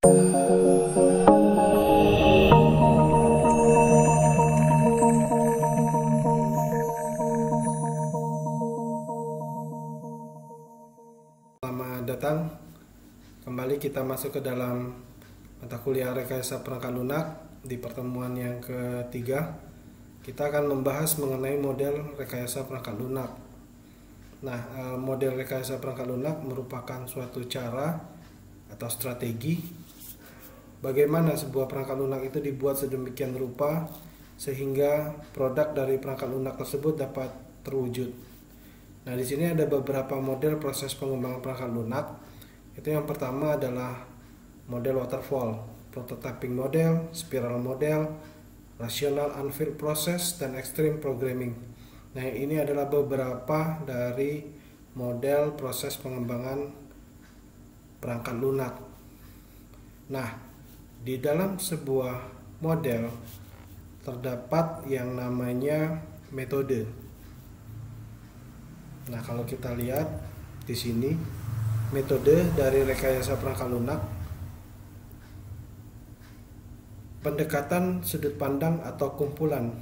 Selamat datang. Kembali kita masuk ke dalam mata kuliah rekayasa perangkat lunak. Di pertemuan yang ketiga, kita akan membahas mengenai model rekayasa perangkat lunak. Nah, model rekayasa perangkat lunak merupakan suatu cara atau strategi bagaimana sebuah perangkat lunak itu dibuat sedemikian rupa sehingga produk dari perangkat lunak tersebut dapat terwujud. Nah, di sini ada beberapa model proses pengembangan perangkat lunak. Itu yang pertama adalah model waterfall, prototyping model, spiral model, rational unfield process, dan extreme programming. Nah, ini adalah beberapa dari model proses pengembangan perangkat lunak. Nah, di dalam sebuah model terdapat yang namanya metode. Nah, kalau kita lihat di sini, metode dari rekayasa perangkat lunak, pendekatan sudut pandang atau kumpulan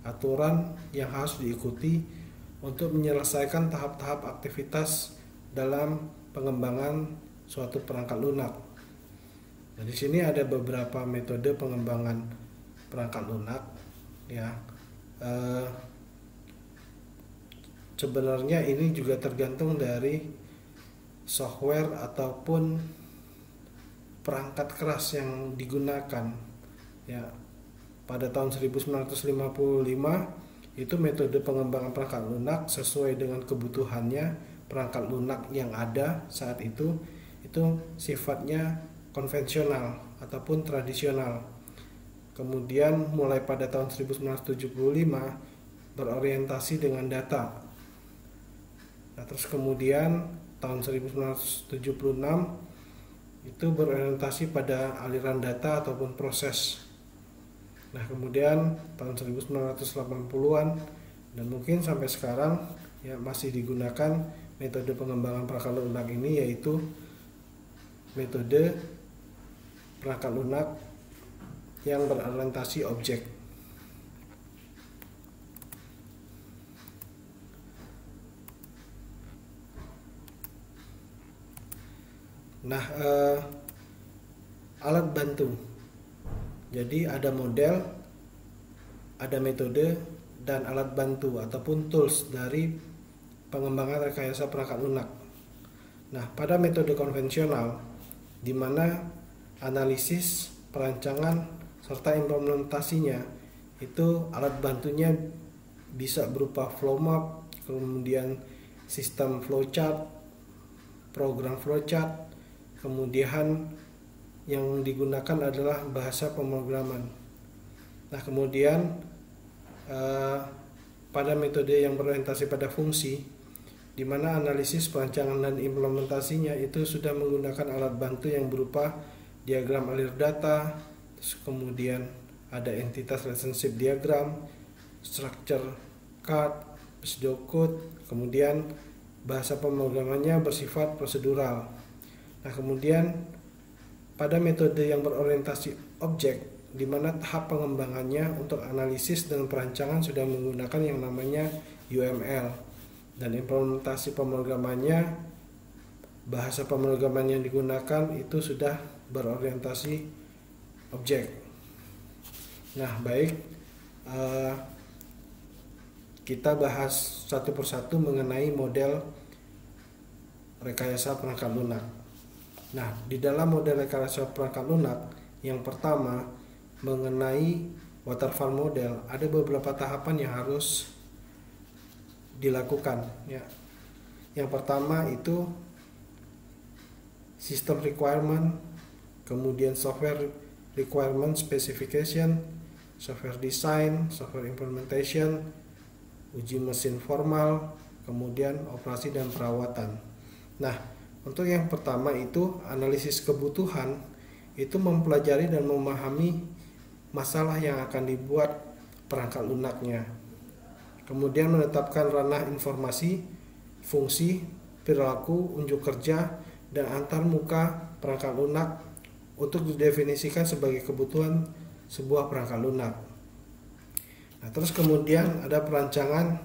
aturan yang harus diikuti untuk menyelesaikan tahap-tahap aktivitas dalam pengembangan suatu perangkat lunak. Nah, di sini ada beberapa metode pengembangan perangkat lunak, ya. Sebenarnya ini juga tergantung dari software ataupun perangkat keras yang digunakan. Ya, pada tahun 1955 itu metode pengembangan perangkat lunak sesuai dengan kebutuhannya perangkat lunak yang ada saat itu sifatnya konvensional ataupun tradisional. Kemudian mulai pada tahun 1975 berorientasi dengan data. Nah, terus kemudian tahun 1976 itu berorientasi pada aliran data ataupun proses. Nah, kemudian tahun 1980-an dan mungkin sampai sekarang ya masih digunakan metode pengembangan perangkat lunak ini, yaitu metode perangkat lunak yang berorientasi objek. Nah, alat bantu. Jadi ada model, ada metode, dan alat bantu ataupun tools dari pengembangan rekayasa perangkat lunak. Nah, pada metode konvensional, di mana analisis, perancangan, serta implementasinya itu alat bantunya bisa berupa flow map, kemudian sistem flowchart, program flowchart, kemudian yang digunakan adalah bahasa pemrograman. Nah, kemudian pada metode yang berorientasi pada fungsi, di mana analisis, perancangan, dan implementasinya itu sudah menggunakan alat bantu yang berupa diagram alir data, terus kemudian ada entitas relationship diagram, structure chart, pseudocode, kemudian bahasa pemrogramannya bersifat prosedural. Nah, kemudian pada metode yang berorientasi objek, di mana tahap pengembangannya untuk analisis dan perancangan sudah menggunakan yang namanya UML, dan implementasi pemrogramannya, bahasa pemrograman yang digunakan itu sudah berorientasi objek. Nah, baik, kita bahas satu persatu mengenai model rekayasa perangkat lunak. Nah, di dalam model rekayasa perangkat lunak, yang pertama mengenai waterfall model, ada beberapa tahapan yang harus dilakukan. Ya. Yang pertama itu system requirement, kemudian software requirement specification, software design, software implementation, uji mesin formal, kemudian operasi dan perawatan. Nah, untuk yang pertama itu analisis kebutuhan, itu mempelajari dan memahami masalah yang akan dibuat perangkat lunaknya. Kemudian menetapkan ranah informasi, fungsi, perilaku, unjuk kerja, dan antar muka perangkat lunak untuk didefinisikan sebagai kebutuhan sebuah perangkat lunak. Nah, terus kemudian ada perancangan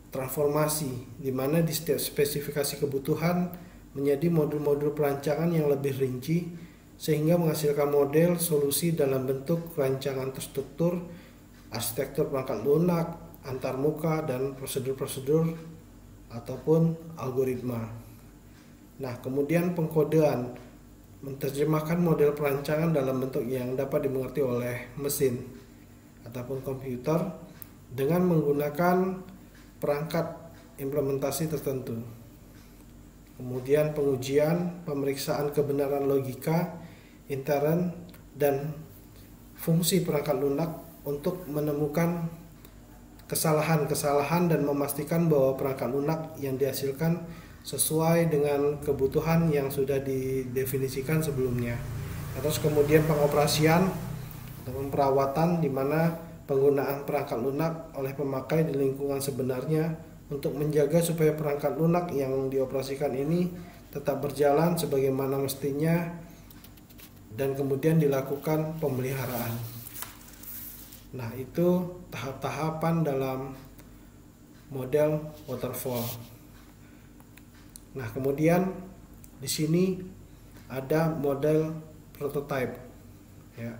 transformasi, di mana di setiap spesifikasi kebutuhan menjadi modul-modul perancangan yang lebih rinci sehingga menghasilkan model solusi dalam bentuk rancangan terstruktur, arsitektur perangkat lunak, antarmuka, dan prosedur-prosedur ataupun algoritma. Nah, kemudian pengkodean menerjemahkan model perancangan dalam bentuk yang dapat dimengerti oleh mesin ataupun komputer dengan menggunakan perangkat implementasi tertentu. Kemudian pengujian, pemeriksaan kebenaran logika, intern, dan fungsi perangkat lunak untuk menemukan kesalahan-kesalahan dan memastikan bahwa perangkat lunak yang dihasilkan sesuai dengan kebutuhan yang sudah didefinisikan sebelumnya. Terus kemudian pengoperasian dan perawatan, di mana penggunaan perangkat lunak oleh pemakai di lingkungan sebenarnya untuk menjaga supaya perangkat lunak yang dioperasikan ini tetap berjalan sebagaimana mestinya, dan kemudian dilakukan pemeliharaan. Nah, itu tahap-tahapan dalam model waterfall. Nah, kemudian di sini ada model prototype, ya.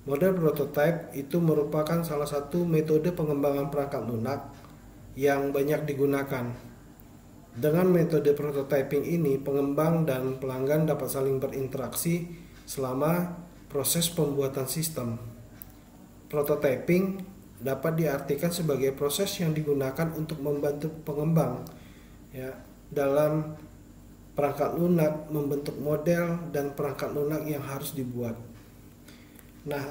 Model prototype itu merupakan salah satu metode pengembangan perangkat lunak yang banyak digunakan. Dengan metode prototyping ini, pengembang dan pelanggan dapat saling berinteraksi selama proses pembuatan sistem. Prototyping dapat diartikan sebagai proses yang digunakan untuk membantu pengembang, ya, dalam perangkat lunak membentuk model dan perangkat lunak yang harus dibuat. Nah,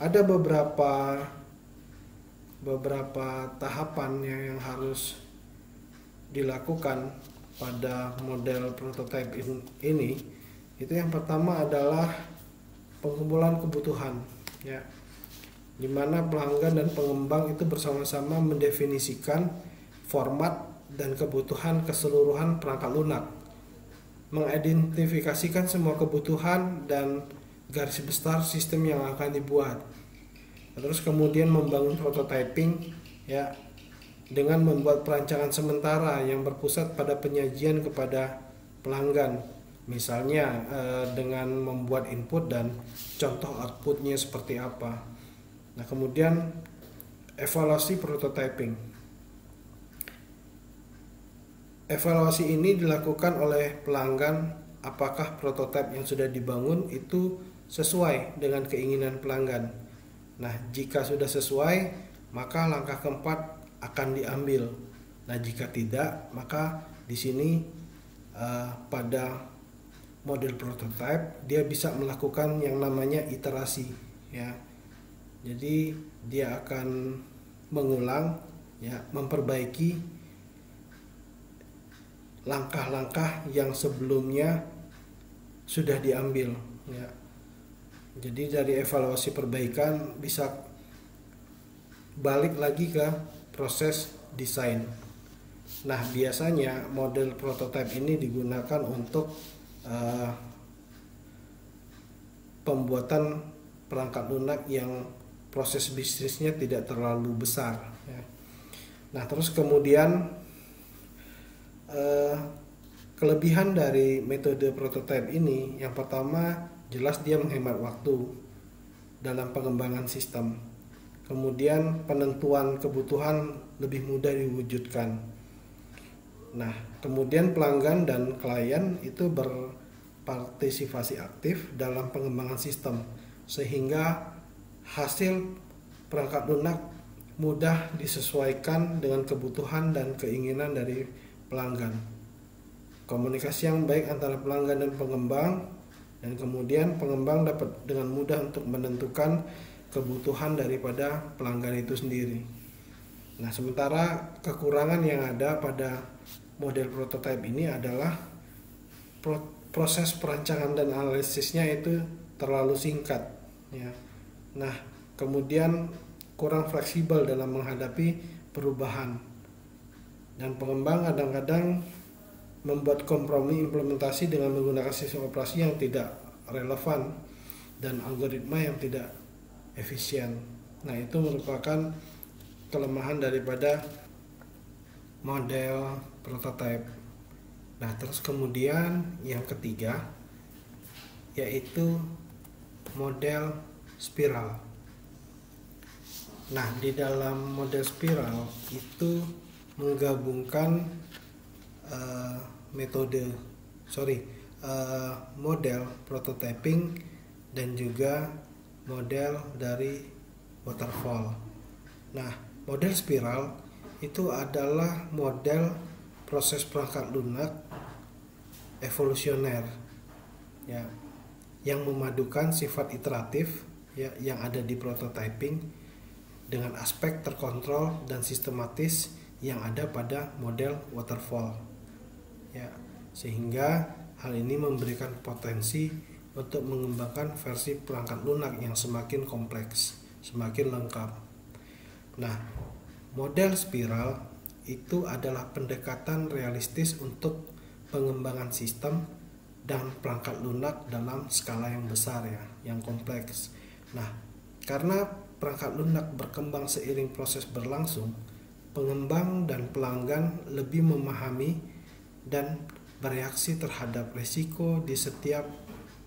ada beberapa tahapan yang harus dilakukan pada model prototype ini. Itu yang pertama adalah pengumpulan kebutuhan, ya, di mana pelanggan dan pengembang itu bersama-sama mendefinisikan format dan kebutuhan keseluruhan perangkat lunak, mengidentifikasikan semua kebutuhan dan garis besar sistem yang akan dibuat. Terus kemudian membangun prototyping, ya, dengan membuat perancangan sementara yang berpusat pada penyajian kepada pelanggan, misalnya dengan membuat input dan contoh outputnya seperti apa. Nah, kemudian evaluasi prototyping. Evaluasi ini dilakukan oleh pelanggan apakah prototipe yang sudah dibangun itu sesuai dengan keinginan pelanggan. Nah, jika sudah sesuai, maka langkah keempat akan diambil. Nah, jika tidak, maka di sini pada model prototype dia bisa melakukan yang namanya iterasi, ya. Jadi dia akan mengulang, ya, memperbaiki langkah-langkah yang sebelumnya sudah diambil, ya. Jadi dari evaluasi perbaikan bisa balik lagi ke proses desain. Nah, biasanya model prototype ini digunakan untuk pembuatan perangkat lunak yang proses bisnisnya tidak terlalu besar, ya. Nah, terus kemudian kelebihan dari metode prototype ini, yang pertama jelas dia menghemat waktu dalam pengembangan sistem. Kemudian penentuan kebutuhan lebih mudah diwujudkan. Nah, kemudian pelanggan dan klien itu berpartisipasi aktif dalam pengembangan sistem, sehingga hasil perangkat lunak mudah disesuaikan dengan kebutuhan dan keinginan dari pelanggan. Komunikasi yang baik antara pelanggan dan pengembang, dan kemudian pengembang dapat dengan mudah untuk menentukan kebutuhan daripada pelanggan itu sendiri. Nah, sementara kekurangan yang ada pada model prototype ini adalah proses perancangan dan analisisnya itu terlalu singkat, ya. Nah, kemudian kurang fleksibel dalam menghadapi perubahan, dan pengembang kadang-kadang membuat kompromi implementasi dengan menggunakan sistem operasi yang tidak relevan dan algoritma yang tidak efisien. Nah, itu merupakan kelemahan daripada model prototype. Nah, terus kemudian yang ketiga yaitu model spiral. Nah, di dalam model spiral itu menggabungkan model prototyping dan juga model dari waterfall. Nah, model spiral itu adalah model proses perangkat lunak evolusioner, ya, yang memadukan sifat iteratif, ya, yang ada di prototyping dengan aspek terkontrol dan sistematis yang ada pada model waterfall, ya, sehingga hal ini memberikan potensi untuk mengembangkan versi perangkat lunak yang semakin kompleks, semakin lengkap. Nah, model spiral itu adalah pendekatan realistis untuk pengembangan sistem dan perangkat lunak dalam skala yang besar, ya, yang kompleks. Nah, karena perangkat lunak berkembang seiring proses berlangsung, pengembang dan pelanggan lebih memahami dan bereaksi terhadap risiko di setiap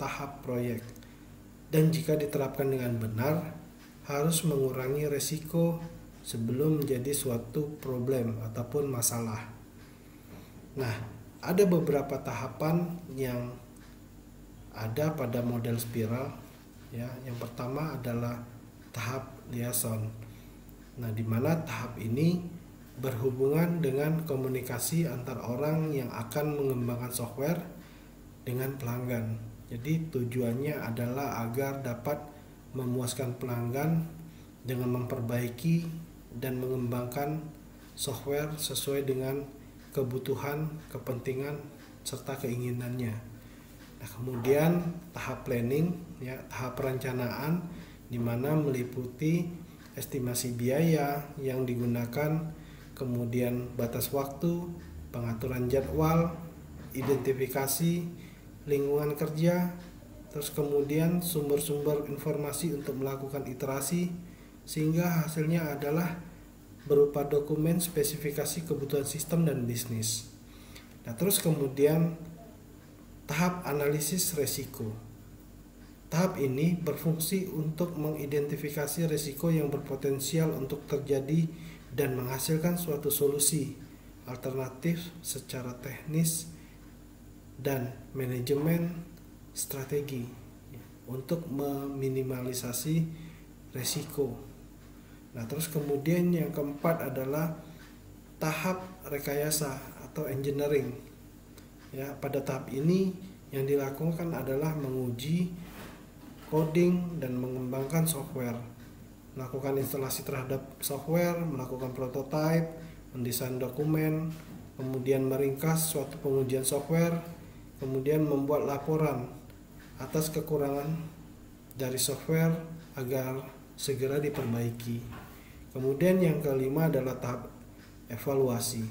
tahap proyek. Dan jika diterapkan dengan benar, harus mengurangi risiko sebelum menjadi suatu problem ataupun masalah. Nah, ada beberapa tahapan yang ada pada model spiral, ya. Yang pertama adalah tahap liaison. Nah, di mana tahap ini berhubungan dengan komunikasi antar orang yang akan mengembangkan software dengan pelanggan. Jadi tujuannya adalah agar dapat memuaskan pelanggan dengan memperbaiki dan mengembangkan software sesuai dengan kebutuhan, kepentingan, serta keinginannya. Nah, kemudian tahap planning, ya, tahap perencanaan, di mana meliputi estimasi biaya yang digunakan, kemudian batas waktu, pengaturan jadwal, identifikasi lingkungan kerja, terus kemudian sumber-sumber informasi untuk melakukan iterasi, sehingga hasilnya adalah berupa dokumen spesifikasi kebutuhan sistem dan bisnis. Nah, terus kemudian tahap analisis resiko. Tahap ini berfungsi untuk mengidentifikasi risiko yang berpotensial untuk terjadi dan menghasilkan suatu solusi alternatif secara teknis dan manajemen strategi untuk meminimalisasi risiko. Nah, terus kemudian yang keempat adalah tahap rekayasa atau engineering. Ya, pada tahap ini yang dilakukan adalah menguji coding dan mengembangkan software, melakukan instalasi terhadap software, melakukan prototype, mendesain dokumen, kemudian meringkas suatu pengujian software, kemudian membuat laporan atas kekurangan dari software agar segera diperbaiki. Kemudian yang kelima adalah tahap evaluasi,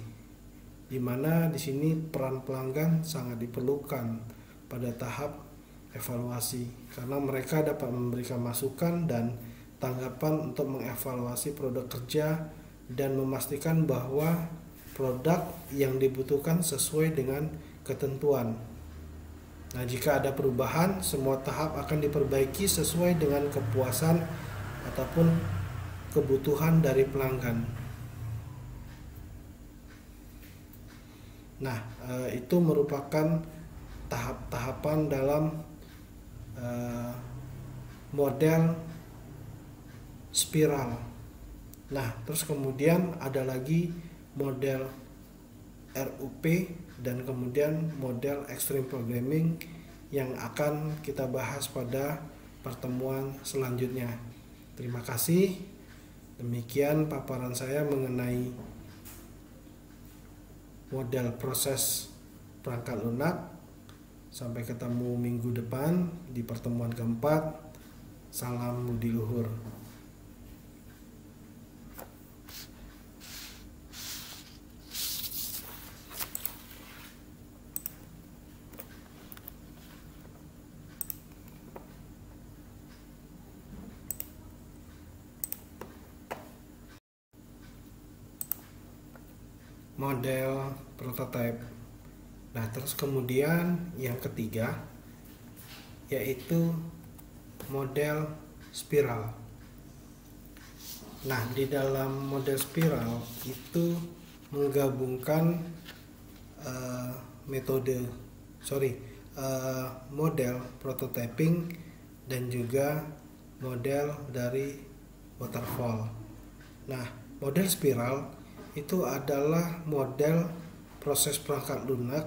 di mana di sini peran pelanggan sangat diperlukan pada tahap evaluasi, karena mereka dapat memberikan masukan dan tanggapan untuk mengevaluasi produk kerja dan memastikan bahwa produk yang dibutuhkan sesuai dengan ketentuan. Nah, jika ada perubahan, semua tahap akan diperbaiki sesuai dengan kepuasan ataupun kebutuhan dari pelanggan. Nah, itu merupakan tahap-tahapan dalam model spiral. Nah, terus kemudian ada lagi model RUP dan kemudian model extreme programming yang akan kita bahas pada pertemuan selanjutnya. Terima kasih. Demikian paparan saya mengenai model proses perangkat lunak. Sampai ketemu minggu depan di pertemuan keempat. Salam budi luhur. model prototype. Nah, terus kemudian yang ketiga yaitu model spiral. Nah, di dalam model spiral itu menggabungkan model prototyping dan juga model dari waterfall. Nah, model spiral itu adalah model proses perangkat lunak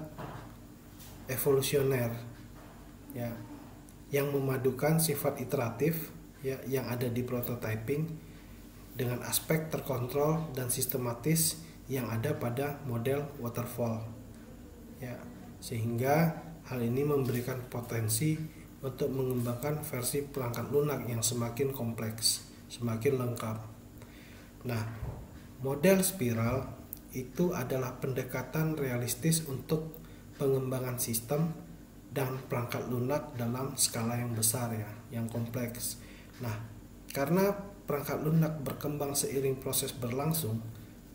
evolusioner ya, yang memadukan sifat iteratif ya yang ada di prototyping dengan aspek terkontrol dan sistematis yang ada pada model waterfall ya, sehingga hal ini memberikan potensi untuk mengembangkan versi perangkat lunak yang semakin kompleks, semakin lengkap. Nah, model spiral itu adalah pendekatan realistis untuk pengembangan sistem dan perangkat lunak dalam skala yang besar ya, yang kompleks. Nah, karena perangkat lunak berkembang seiring proses berlangsung,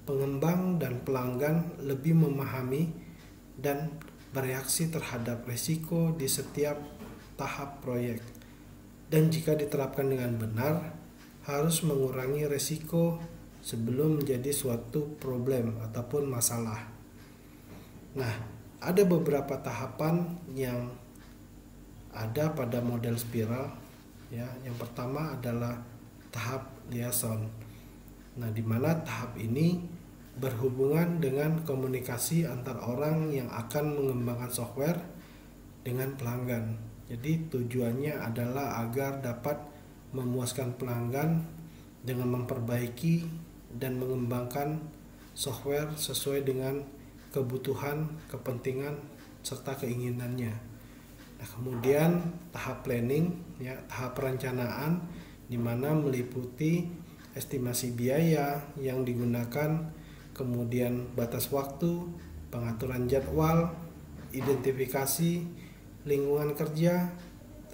pengembang dan pelanggan lebih memahami dan bereaksi terhadap risiko di setiap tahap proyek. Dan jika diterapkan dengan benar, harus mengurangi risiko sebelum menjadi suatu problem ataupun masalah. Nah, ada beberapa tahapan yang ada pada model spiral ya. Yang pertama adalah tahap liaison. Nah, di mana tahap ini berhubungan dengan komunikasi antar orang yang akan mengembangkan software dengan pelanggan. Jadi tujuannya adalah agar dapat memuaskan pelanggan dengan memperbaiki dan mengembangkan software sesuai dengan kebutuhan, kepentingan, serta keinginannya. Nah, kemudian tahap planning ya, tahap perencanaan di mana meliputi estimasi biaya yang digunakan, kemudian batas waktu, pengaturan jadwal, identifikasi lingkungan kerja,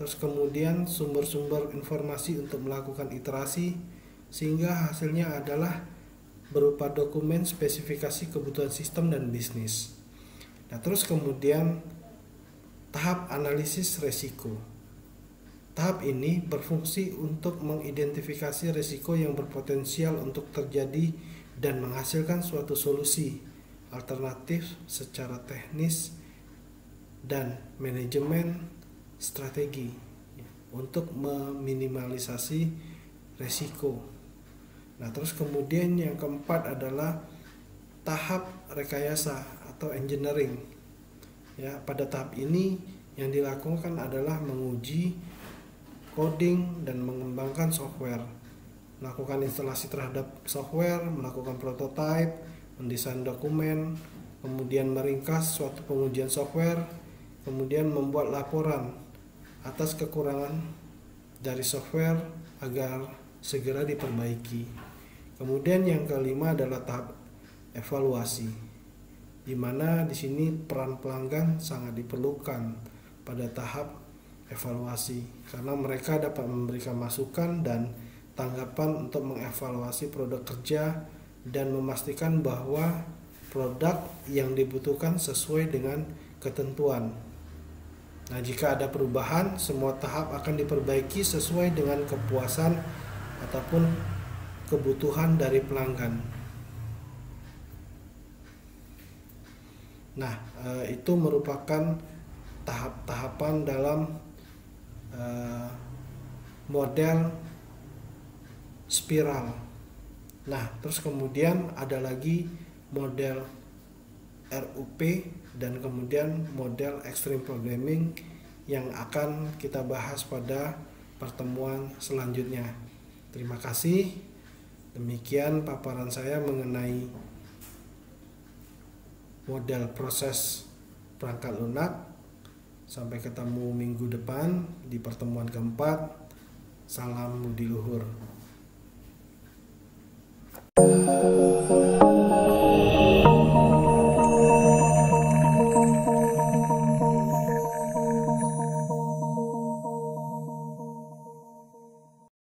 terus kemudian sumber-sumber informasi untuk melakukan iterasi, sehingga hasilnya adalah berupa dokumen spesifikasi kebutuhan sistem dan bisnis. Nah, terus kemudian tahap analisis resiko. Tahap ini berfungsi untuk mengidentifikasi risiko yang berpotensial untuk terjadi dan menghasilkan suatu solusi alternatif secara teknis dan manajemen strategi untuk meminimalisasi risiko. Nah, terus kemudian yang keempat adalah tahap rekayasa atau engineering. Ya, pada tahap ini yang dilakukan adalah menguji coding dan mengembangkan software, melakukan instalasi terhadap software, melakukan prototype, mendesain dokumen, kemudian meringkas suatu pengujian software, kemudian membuat laporan atas kekurangan dari software agar segera diperbaiki. Kemudian yang kelima adalah tahap evaluasi, di mana di sini peran pelanggan sangat diperlukan pada tahap evaluasi karena mereka dapat memberikan masukan dan tanggapan untuk mengevaluasi produk kerja dan memastikan bahwa produk yang dibutuhkan sesuai dengan ketentuan. Nah, jika ada perubahan, semua tahap akan diperbaiki sesuai dengan kepuasan ataupun kebutuhan dari pelanggan. Nah, itu merupakan tahap-tahapan dalam model spiral. Nah, terus kemudian ada lagi model RUP dan kemudian model extreme programming yang akan kita bahas pada pertemuan selanjutnya. Terima kasih. Demikian paparan saya mengenai model proses perangkat lunak. Sampai ketemu minggu depan di pertemuan keempat. Salam budi luhur.